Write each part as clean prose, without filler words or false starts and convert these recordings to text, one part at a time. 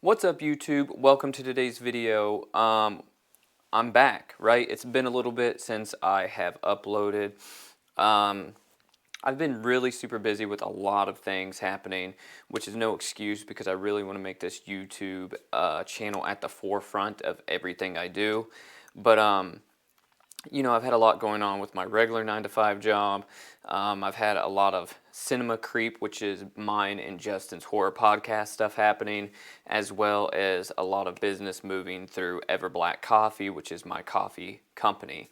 What's up, YouTube? Welcome to today's video. I'm back, right? It's been a little bit since I have uploaded. I've been really super busy with a lot of things happening, which is no excuse because I really want to make this YouTube channel at the forefront of everything I do. But you know, I've had a lot going on with my regular 9-to-5 job. I've had a lot of cinema creep, which is mine and Justin's horror podcast stuff happening, as well as a lot of business moving through Everblack Coffee, which is my coffee company.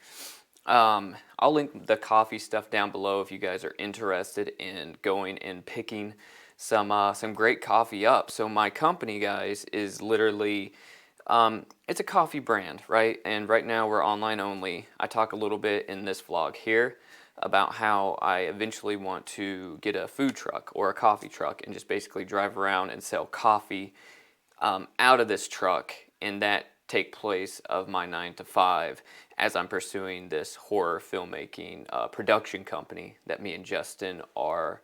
I'll link the coffee stuff down below if you guys are interested in going and picking some great coffee up. So my company, guys, is literally it's a coffee brand, right? And right now we're online only. I talk a little bit in this vlog here about how I eventually want to get a food truck or a coffee truck and just basically drive around and sell coffee out of this truck, and that take place of my 9-to-5 as I'm pursuing this horror filmmaking production company that me and Justin are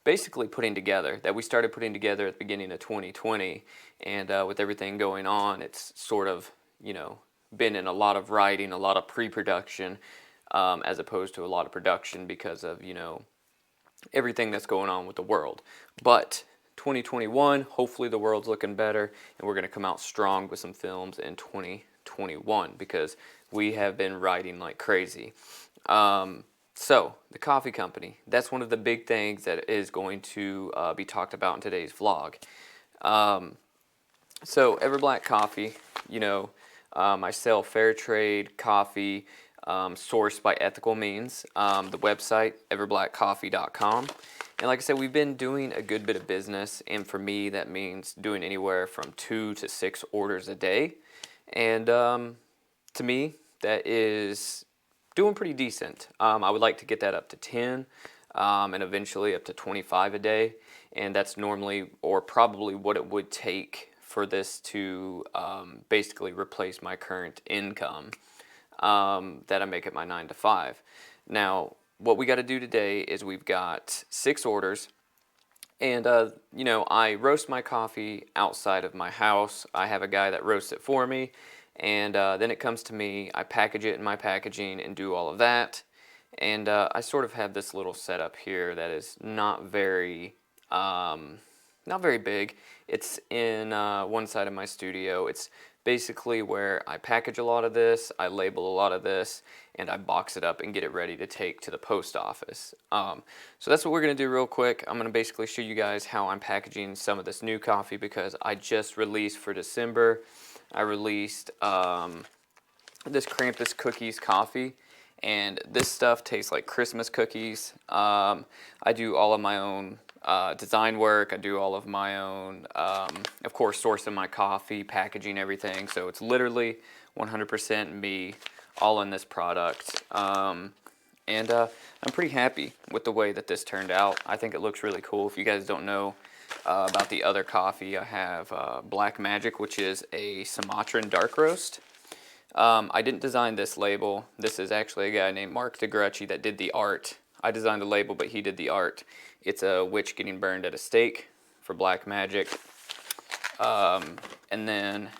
basically putting together, that we started putting together at the beginning of 2020, and with everything going on, it's sort of, you know, been in a lot of writing, a lot of pre-production, as opposed to a lot of production because of, you know, everything that's going on with the world. But 2021, hopefully the world's looking better, and we're going to come out strong with some films in 2021 because we have been writing like crazy. So, the coffee company, that's one of the big things that is going to be talked about in today's vlog. So, Everblack Coffee, you know, I sell fair trade coffee sourced by ethical means. The website, everblackcoffee.com. And like I said, we've been doing a good bit of business, and for me, that means doing anywhere from 2 to 6 orders a day. And to me, that is doing pretty decent. I would like to get that up to 10 and eventually up to 25 a day. And that's normally or probably what it would take for this to basically replace my current income that I make at my 9-to-5. Now, what we got to do today is we've got 6 orders. And, you know, I roast my coffee outside of my house. I have a guy that roasts it for me. And then it comes to me, I package it in my packaging and do all of that. And I sort of have this little setup here that is not very big. It's in one side of my studio. It's basically where I package a lot of this, I label a lot of this, and I box it up and get it ready to take to the post office. So that's what we're going to do real quick. I'm going to basically show you guys how I'm packaging some of this new coffee because I just released for December. I released this Krampus cookies coffee, and this stuff tastes like Christmas cookies. I do all of my own design work. I do all of my own, of course, sourcing my coffee, packaging everything. So it's literally 100% me, all in this product. And I'm pretty happy with the way that this turned out. I think it looks really cool. If you guys don't know about the other coffee, I have Black Magic, which is a Sumatran dark roast. I didn't design this label. This is actually a guy named Mark Drewxcifer that did the art. I designed the label, but he did the art. It's a witch getting burned at a stake for Black Magic. And then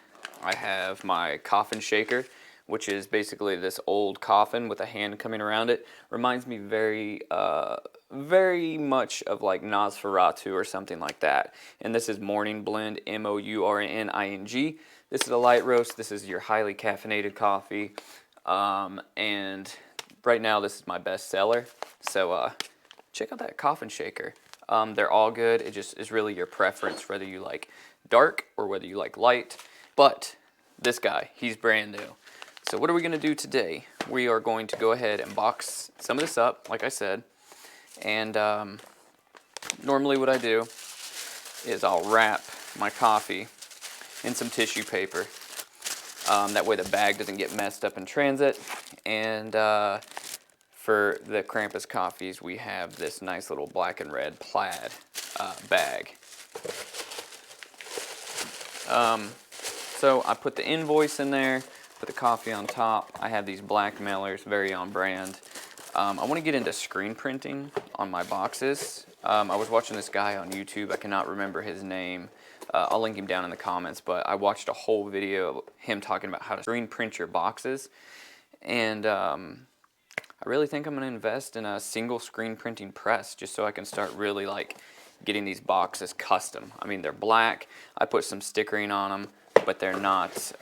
I have my coffin shaker, which is basically this old coffin with a hand coming around it. Reminds me very much of like Nosferatu or something like that. And this is Morning Blend, MOURNING. This is a light roast. This is your highly caffeinated coffee. And right now this is my best seller. So check out that coffin shaker. They're all good. It just is really your preference whether you like dark or whether you like light. But this guy, he's brand new. So what are we going to do today? We are going to go ahead and box some of this up, like I said. And normally what I do is I'll wrap my coffee in some tissue paper. That way the bag doesn't get messed up in transit. And for the Krampus coffees, we have this nice little black and red plaid bag. So I put the invoice in there. Put the coffee on top. I have these black mailers, very on brand. I want to get into screen printing on my boxes. I was watching this guy on YouTube. I cannot remember his name. I'll link him down in the comments, but I watched a whole video of him talking about how to screen print your boxes. And I really think I'm going to invest in a single screen printing press just so I can start really like getting these boxes custom. I mean, they're black. I put some stickering on them, but they're not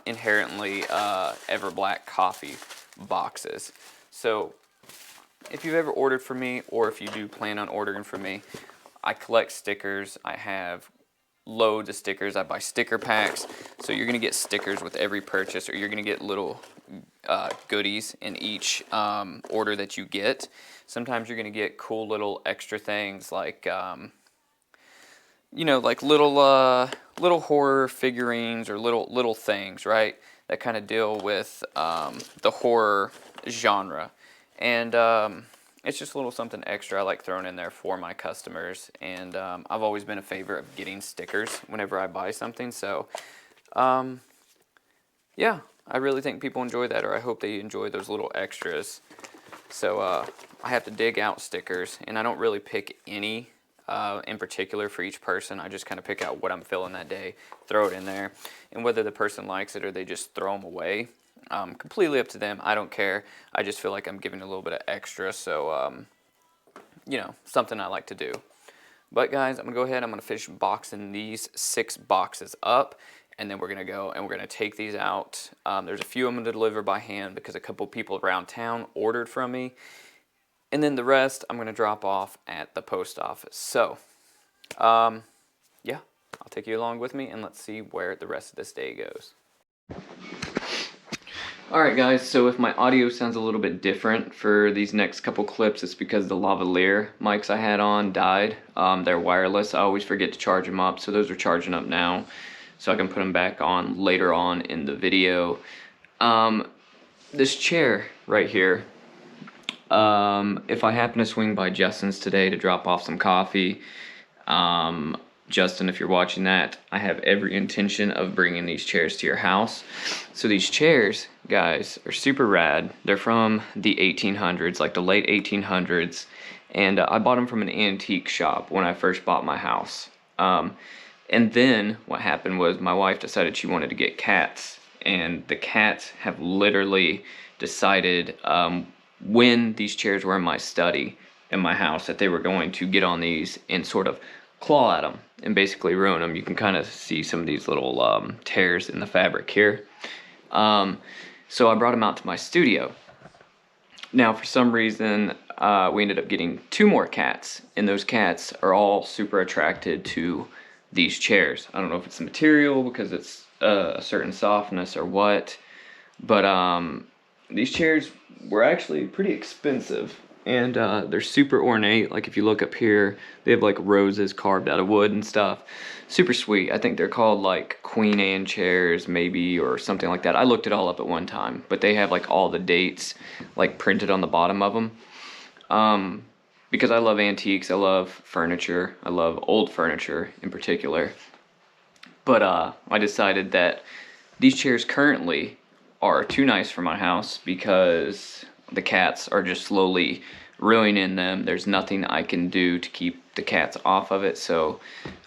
inherently ever black coffee boxes. So if you've ever ordered from me, or if you do plan on ordering from me, I collect stickers. I have loads of stickers. I buy sticker packs. So you're going to get stickers with every purchase, or you're going to get little goodies in each order that you get. Sometimes you're going to get cool little extra things like, you know, like little horror figurines or little things, right, that kind of deal with the horror genre. And it's just a little something extra I like throwing in there for my customers. And I've always been a favorite of getting stickers whenever I buy something. So, yeah, I really think people enjoy that, or I hope they enjoy those little extras. So I have to dig out stickers, and I don't really pick any in particular for each person. I just kind of pick out what I'm feeling that day, throw it in there, and whether the person likes it or they just throw them away, completely up to them. I don't care. I just feel like I'm giving a little bit of extra, so you know, something I like to do. But guys, I'm gonna go ahead. I'm gonna finish boxing these 6 boxes up, and then we're gonna go and we're gonna take these out. There's a few I'm gonna deliver by hand because a couple people around town ordered from me. And then the rest I'm going to drop off at the post office. So, yeah, I'll take you along with me, and let's see where the rest of this day goes. Alright guys, so if my audio sounds a little bit different for these next couple clips, it's because the lavalier mics I had on died. They're wireless. I always forget to charge them up, so those are charging up now, so I can put them back on later on in the video. This chair right here, if I happen to swing by Justin's today to drop off some coffee, Justin, if you're watching that, I have every intention of bringing these chairs to your house. So these chairs, guys, are super rad. They're from the 1800s, like the late 1800s, and I bought them from an antique shop when I first bought my house. And then what happened was my wife decided she wanted to get cats, and the cats have literally decided when these chairs were in my study in my house that they were going to get on these and sort of claw at them and basically ruin them. You can kind of see some of these little tears in the fabric here. So I brought them out to my studio. Now for some reason we ended up getting 2 more cats, and those cats are all super attracted to these chairs. I don't know if it's the material because it's a certain softness or what, but these chairs were actually pretty expensive, and they're super ornate. Like if you look up here, they have like roses carved out of wood and stuff. Super sweet. I think they're called like Queen Anne chairs maybe, or something like that. I looked it all up at one time, but they have like all the dates like printed on the bottom of them. Because I love antiques, I love furniture, I love old furniture in particular. But I decided that these chairs currently are too nice for my house because the cats are just slowly ruining them. There's nothing I can do to keep the cats off of it, so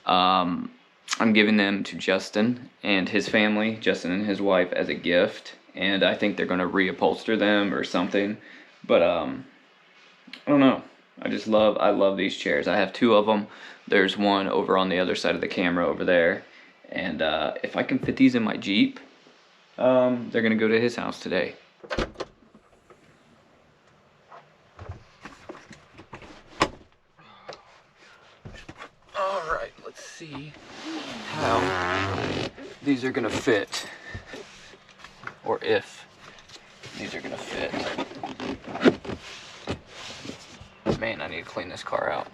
I'm giving them to Justin and his family, Justin and his wife, as a gift, and I think they're going to reupholster them or something, but I don't know. I love these chairs. I have 2 of them. There's one over on the other side of the camera over there, and if I can fit these in my Jeep, they're gonna go to his house today. Alright, let's see how these are gonna fit, or if these are gonna fit. Man, I need to clean this car out.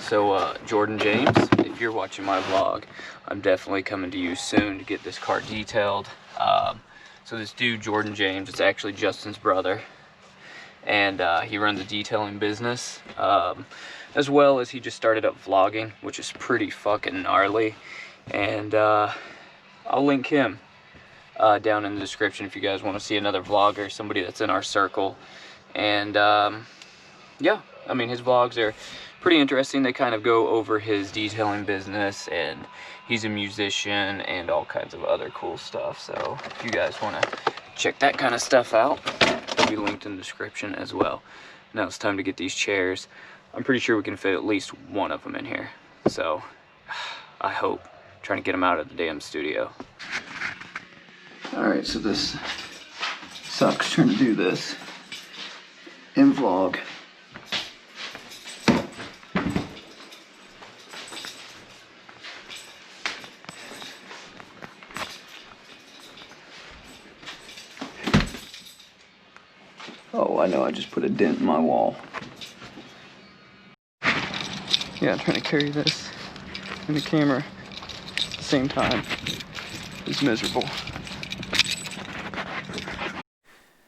So Jordan James, if you're watching my vlog, I'm definitely coming to you soon to get this car detailed. So this dude, Jordan James, it's actually Justin's brother, and he runs a detailing business, as well as he just started up vlogging, which is pretty fucking gnarly, and I'll link him down in the description if you guys want to see another vlogger, somebody that's in our circle. And yeah, I mean, his vlogs are pretty interesting. They kind of go over his detailing business, and he's a musician and all kinds of other cool stuff. So if you guys want to check that kind of stuff out, it'll be linked in the description as well. Now it's time to get these chairs. I'm pretty sure we can fit at least one of them in here. So I hope. Trying to get them out of the damn studio. Alright, so this sucks trying to do this in vlog. Oh, I know, I just put a dent in my wall. Yeah, I'm trying to carry this and the camera at the same time is miserable.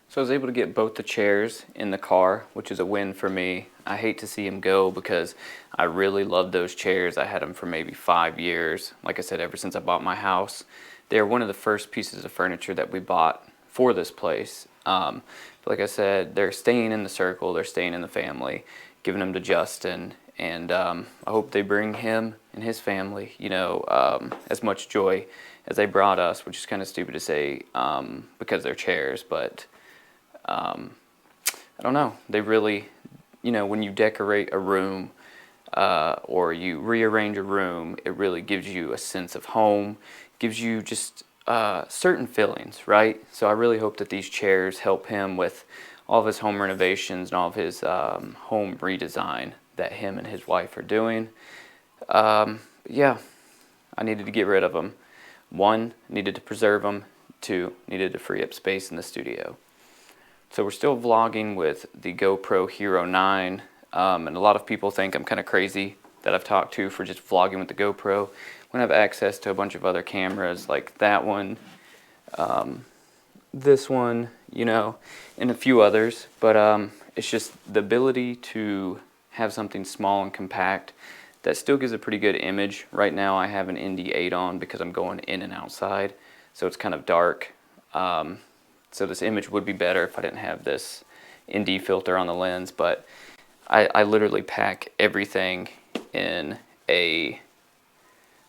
So I was able to get both the chairs in the car, which is a win for me. I hate to see them go because I really love those chairs. I had them for maybe 5 years. Like I said, ever since I bought my house. They're one of the first pieces of furniture that we bought for this place. Like I said, they're staying in the circle, they're staying in the family, giving them to Justin. And I hope they bring him and his family, you know, as much joy as they brought us, which is kind of stupid to say because they're chairs, but I don't know. They really, you know, when you decorate a room or you rearrange a room, it really gives you a sense of home, gives you just certain feelings, right? So I really hope that these chairs help him with all of his home renovations and all of his home redesign that him and his wife are doing. Yeah, I needed to get rid of them. 1, needed to preserve them. 2, needed to free up space in the studio. So we're still vlogging with the GoPro Hero 9, and a lot of people think I'm kind of crazy that I've talked to for just vlogging with the GoPro when I have access to a bunch of other cameras like that one, this one, you know, and a few others. But it's just the ability to have something small and compact that still gives a pretty good image. Right now I have an ND8 on because I'm going in and outside, so it's kind of dark. So this image would be better if I didn't have this ND filter on the lens, but I literally pack everything in a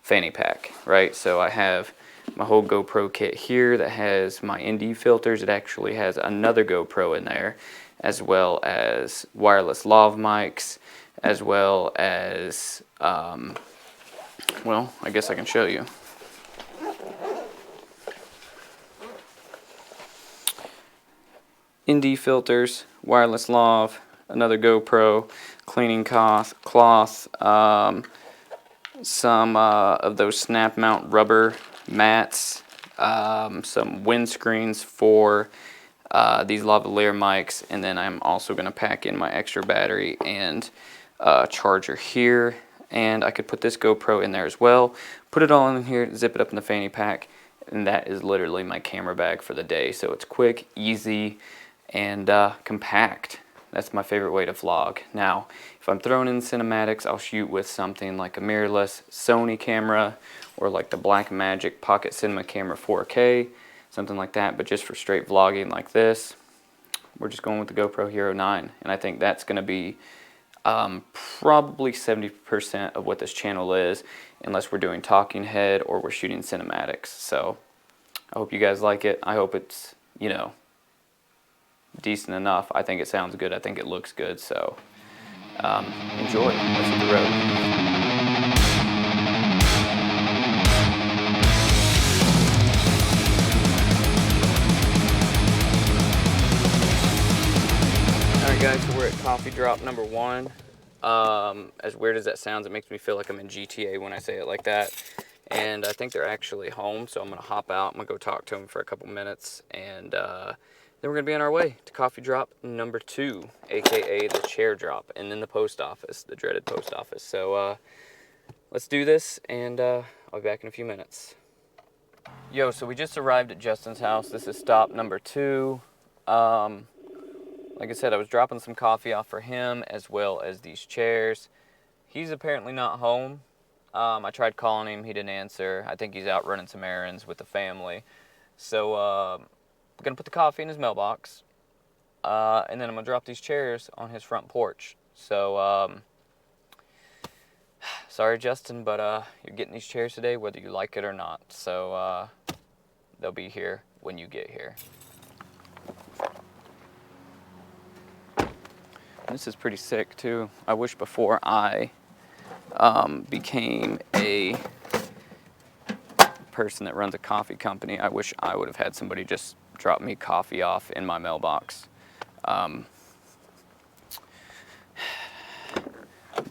fanny pack, right? So I have my whole GoPro kit here that has my ND filters. It actually has another GoPro in there, as well as wireless lav mics, as well as, well, I guess I can show you. ND filters, wireless lav, another GoPro, cleaning cloth, some of those snap mount rubber mats, some windscreens for these lavalier mics, and then I'm also going to pack in my extra battery and charger here, and I could put this GoPro in there as well, put it all in here, zip it up in the fanny pack, and that is literally my camera bag for the day. So it's quick, easy, and compact. That's my favorite way to vlog. Now, if I'm throwing in cinematics, I'll shoot with something like a mirrorless Sony camera or like the Blackmagic Pocket Cinema Camera 4K, something like that. But just for straight vlogging like this, we're just going with the GoPro Hero 9. And I think that's going to be probably 70% of what this channel is, unless we're doing talking head or we're shooting cinematics. So I hope you guys like it. I hope it's, you know, decent enough. I think it sounds good. I think it looks good. So enjoy. Let's hit the road. Alright guys, so we're at coffee drop number 1. As weird as that sounds, it makes me feel like I'm in GTA when I say it like that. And I think they're actually home, so I'm going to hop out. I'm going to go talk to them for a couple minutes, and then we're going to be on our way to coffee drop number 2, aka the chair drop, and then the post office, the dreaded post office. So let's do this, and I'll be back in a few minutes. Yo, so we just arrived at Justin's house. This is stop number 2. Like I said, I was dropping some coffee off for him as well as these chairs. He's apparently not home. I tried calling him, he didn't answer. I think he's out running some errands with the family. So I'm going to put the coffee in his mailbox, and then I'm going to drop these chairs on his front porch. So, sorry, Justin, but you're getting these chairs today, whether you like it or not. So, they'll be here when you get here. This is pretty sick, too. I wish before I became a person that runs a coffee company, I wish I would have had somebody just drop me coffee off in my mailbox.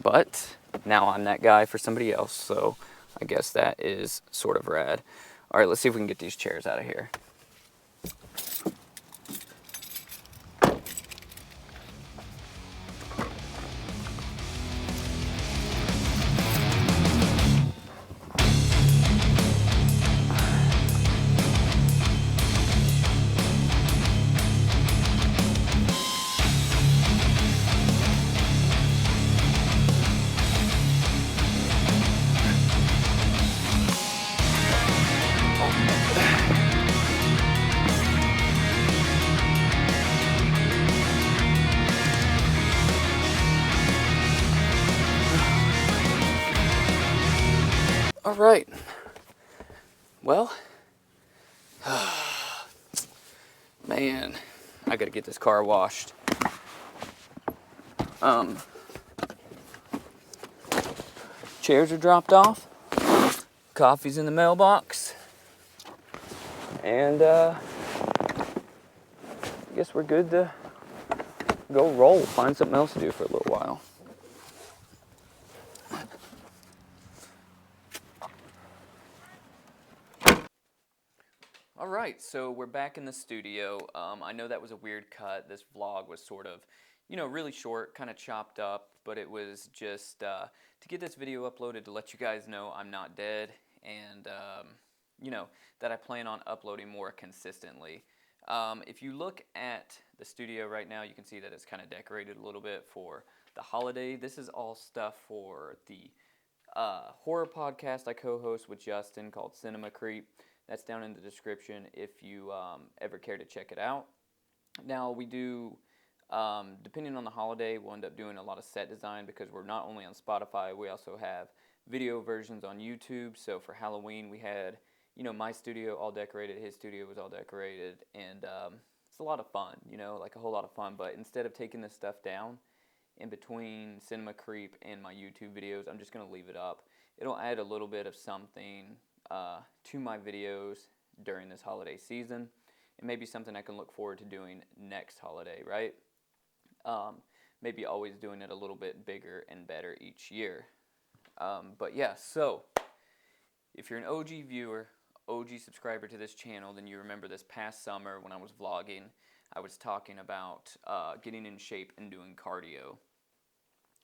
But now I'm that guy for somebody else, so I guess that is sort of rad. All right, let's see if we can get these chairs out of here. All right. Well, man, I gotta get this car washed. Chairs are dropped off. Coffee's in the mailbox. And I guess we're good to go roll. Find something else to do for a little while. All right, so we're back in the studio. I know that was a weird cut. This vlog was sort of, really short, kind of chopped up, but it was just to get this video uploaded to let you guys know I'm not dead and, that I plan on uploading more consistently. If you look at the studio right now, you can see that it's kind of decorated a little bit for the holiday. This is all stuff for the horror podcast I co-host with Justin called Cinema Creep. That's down in the description if you ever care to check it out. Now we do, depending on the holiday, we'll end up doing a lot of set design because we're not only on Spotify, we also have video versions on YouTube. So for Halloween we had, my studio all decorated, his studio was all decorated, and it's a lot of fun, like a whole lot of fun. But instead of taking this stuff down in between Cinema Creep and my YouTube videos, I'm just going to leave it up. It'll add a little bit of something to my videos during this holiday season. It may be something I can look forward to doing next holiday, right? Maybe always doing it a little bit bigger and better each year. But yeah, so if you're an OG viewer, OG subscriber to this channel, then you remember this past summer when I was vlogging, I was talking about getting in shape and doing cardio.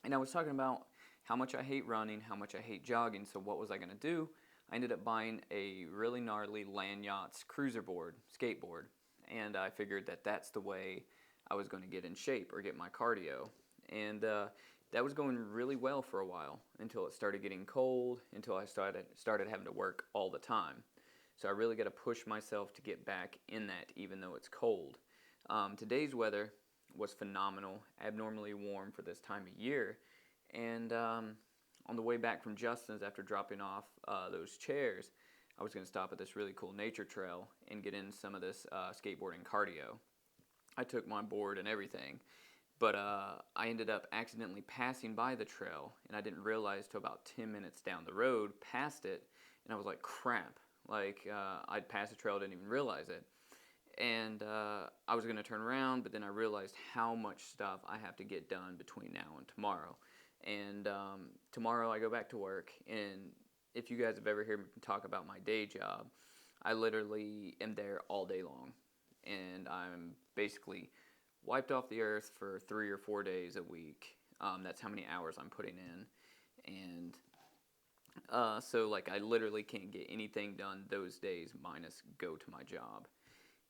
And I was talking about how much I hate running, how much I hate jogging, so what was I going to do? I ended up buying a really gnarly Land Yachts cruiser board, skateboard, and I figured that that's the way I was going to get in shape or get my cardio. And that was going really well for a while until it started getting cold, until I started having to work all the time. So I really got to push myself to get back in that even though it's cold. Today's weather was phenomenal, abnormally warm for this time of year, and on the way back from Justin's after dropping off those chairs, I was going to stop at this really cool nature trail and get in some of this skateboarding cardio. I took my board and everything, but I ended up accidentally passing by the trail, and I didn't realize till about 10 minutes down the road past it, and I was like, crap. Like, I'd passed the trail, didn't even realize it. And I was going to turn around, but then I realized how much stuff I have to get done between now and tomorrow. And tomorrow I go back to work, and if you guys have ever heard me talk about my day job, I literally am there all day long, and I'm basically wiped off the earth for 3 or 4 days a week. That's how many hours I'm putting in, and so like I literally can't get anything done those days minus go to my job.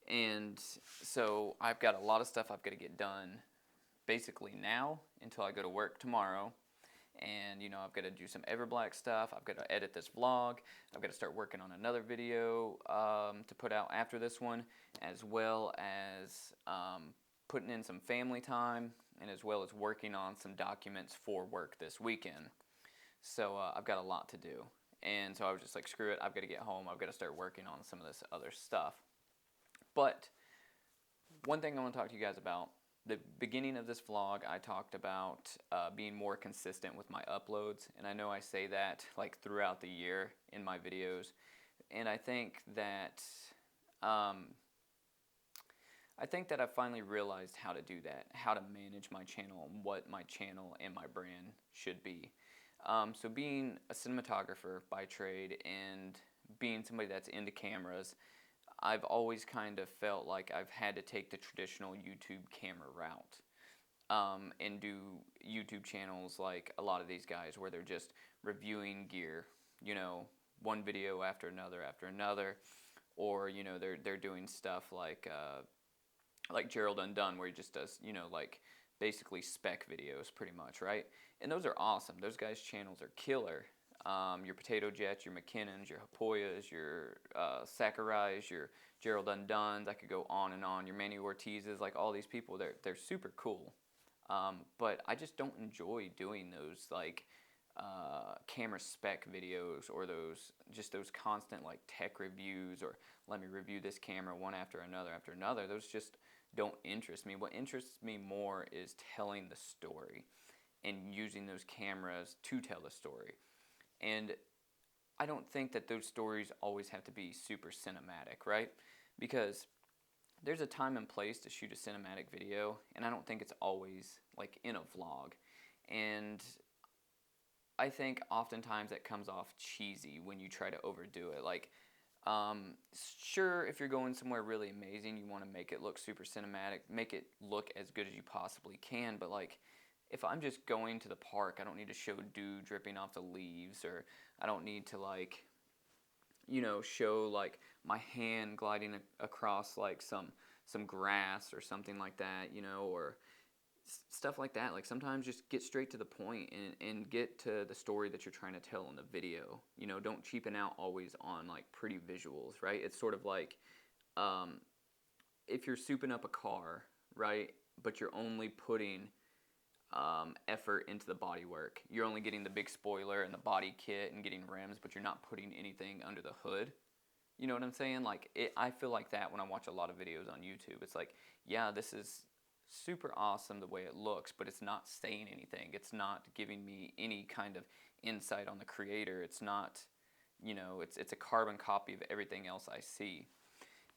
And so I've got a lot of stuff I've got to get done basically now until I go to work tomorrow. And, I've got to do some Everblack stuff. I've got to edit this vlog. I've got to start working on another video to put out after this one, as well as putting in some family time and as well as working on some documents for work this weekend. So I've got a lot to do. And so I was just like, screw it, I've got to get home. I've got to start working on some of this other stuff. But one thing I want to talk to you guys about, the beginning of this vlog, I talked about being more consistent with my uploads. And I know I say that like throughout the year in my videos. And I think that I've finally realized how to do that, how to manage my channel, and what my channel and my brand should be. So being a cinematographer by trade and being somebody that's into cameras, I've always kind of felt like I've had to take the traditional YouTube camera route and do YouTube channels like a lot of these guys where they're just reviewing gear, you know, one video after another, or you know they're doing stuff like Gerald Undone, where he just does, you know, like basically spec videos pretty much, right? And those are awesome. Those guys' channels are killer. Your Potato Jets, your McKinnons, your Hapoyas, your Sakurais, your Gerald Undones, I could go on and on. Your Manny Ortizes, like all these people, they're super cool. But I just don't enjoy doing those like camera spec videos, or those constant like tech reviews, or let me review this camera one after another. Those just don't interest me. What interests me more is telling the story and using those cameras to tell the story. And I don't think that those stories always have to be super cinematic, right? Because there's a time and place to shoot a cinematic video, and I don't think it's always like in a vlog. And I think oftentimes that comes off cheesy when you try to overdo it. Like, sure, if you're going somewhere really amazing, you want to make it look super cinematic, make it look as good as you possibly can, but like, if I'm just going to the park, I don't need to show dew dripping off the leaves, or I don't need to like, you know, show like my hand gliding across like some grass or something like that, you know, or stuff like that. Like sometimes just get straight to the point and get to the story that you're trying to tell in the video. You know, don't cheapen out always on like pretty visuals, right? It's sort of like if you're souping up a car, right, but you're only putting effort into the body work. You're only getting the big spoiler and the body kit and getting rims, but you're not putting anything under the hood. You know what I'm saying? Like, I feel like that when I watch a lot of videos on YouTube. It's like, yeah, this is super awesome the way it looks, but it's not saying anything. It's not giving me any kind of insight on the creator. It's not, you know, it's a carbon copy of everything else I see.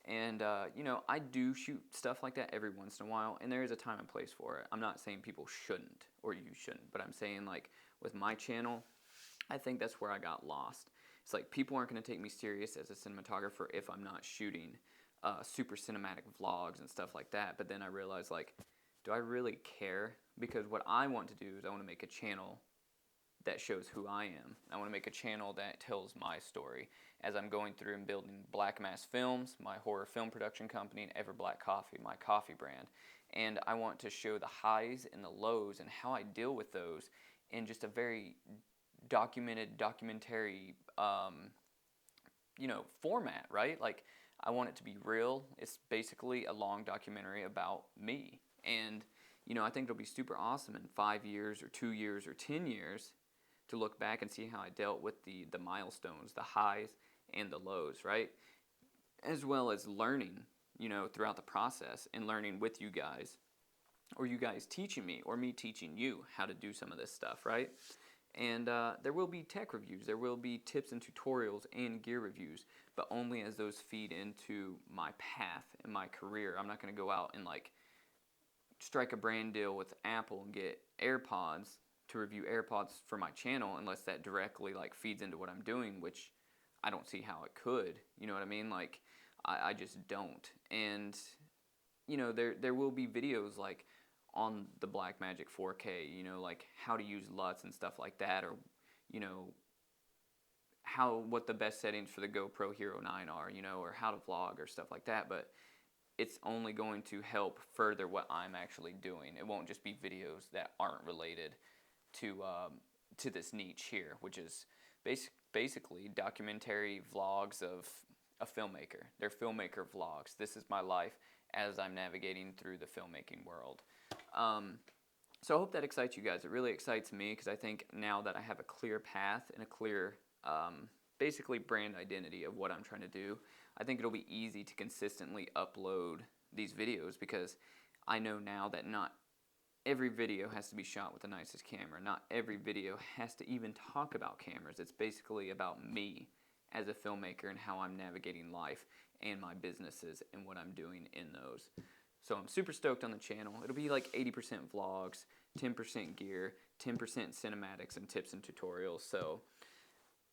And, you know, I do shoot stuff like that every once in a while, and there is a time and place for it. I'm not saying people shouldn't, or you shouldn't, but I'm saying, like, with my channel, I think that's where I got lost. It's like, people aren't going to take me serious as a cinematographer if I'm not shooting super cinematic vlogs and stuff like that. But then I realized, like, do I really care? Because what I want to do is I want to make a channel that shows who I am. I want to make a channel that tells my story as I'm going through and building Black Mass Films, my horror film production company, and Ever Black Coffee, my coffee brand. And I want to show the highs and the lows and how I deal with those in just a very documentary, you know, format, right? Like, I want it to be real. It's basically a long documentary about me. And, you know, I think it'll be super awesome in 5 years or 2 years or 10 years to look back and see how I dealt with the milestones, the highs and the lows, right? As well as learning, you know, throughout the process, and learning with you guys, or you guys teaching me, or me teaching you how to do some of this stuff, right? And there will be tech reviews, there will be tips and tutorials and gear reviews, but only as those feed into my path and my career. I'm not going to go out and like strike a brand deal with Apple and get AirPods to review AirPods for my channel unless that directly like feeds into what I'm doing, which I don't see how it could. You know what I mean? Like, I just don't. And, you know, there will be videos like on the Blackmagic 4K, you know, like how to use LUTs and stuff like that, or, you know, what the best settings for the GoPro Hero 9 are, you know, or how to vlog or stuff like that. But it's only going to help further what I'm actually doing. It won't just be videos that aren't related to this niche here, which is basically documentary vlogs of a filmmaker. They're filmmaker vlogs. This is my life as I'm navigating through the filmmaking world. So I hope that excites you guys. It really excites me because I think now that I have a clear path and a clear, basically brand identity of what I'm trying to do, I think it'll be easy to consistently upload these videos because I know now that not every video has to be shot with the nicest camera. Not every video has to even talk about cameras. It's basically about me as a filmmaker and how I'm navigating life and my businesses and what I'm doing in those. So I'm super stoked on the channel. It'll be like 80% vlogs, 10% gear, 10% cinematics and tips and tutorials. So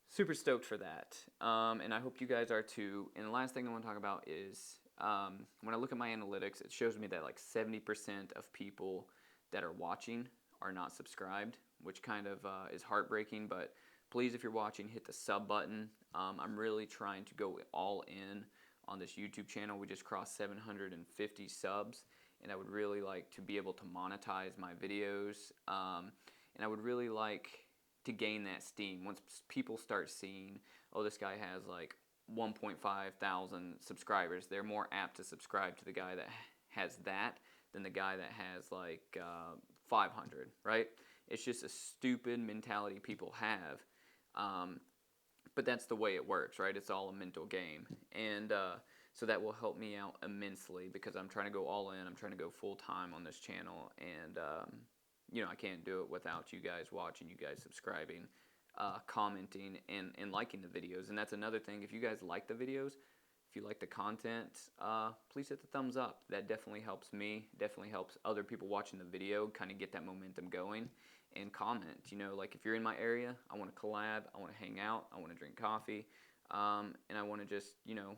super stoked for that. And I hope you guys are too. And the last thing I want to talk about is when I look at my analytics, it shows me that like 70% of people that are watching are not subscribed, which kind of is heartbreaking. But please, if you're watching, hit the sub button. I'm really trying to go all in on this YouTube channel. We just crossed 750 subs, and I would really like to be able to monetize my videos. And I would really like to gain that steam. Once people start seeing, oh, this guy has like 1.5 thousand subscribers, they're more apt to subscribe to the guy that has that than the guy that has like 500, right? It's just a stupid mentality people have. But that's the way it works, right? It's all a mental game. And so that will help me out immensely because I'm trying to go all in. I'm trying to go full time on this channel. And, you know, I can't do it without you guys watching, you guys subscribing, commenting, and liking the videos. And that's another thing. If you guys like the videos, if you like the content, please hit the thumbs up. That definitely helps me, definitely helps other people watching the video kind of get that momentum going. And comment, you know, like if you're in my area, I want to collab, I want to hang out, I want to drink coffee, and I want to just, you know,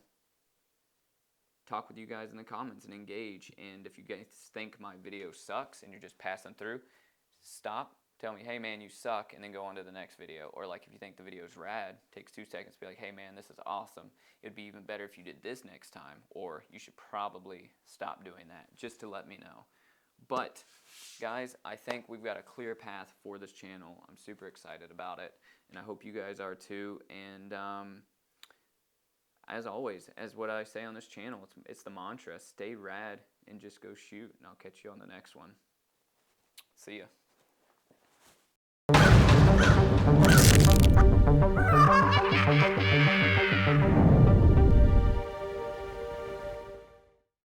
talk with you guys in the comments and engage. And if you guys think my video sucks and you're just passing through, stop, tell me, hey man, you suck, and then go on to the next video. Or like if you think the video is rad, takes 2 seconds to be like, hey man, this is awesome. It'd be even better if you did this next time, or you should probably stop doing that, just to let me know. But guys, I think we've got a clear path for this channel. I'm super excited about it, and I hope you guys are too. And as always, as what I say on this channel, it's the mantra: stay rad and just go shoot. And I'll catch you on the next one. See ya.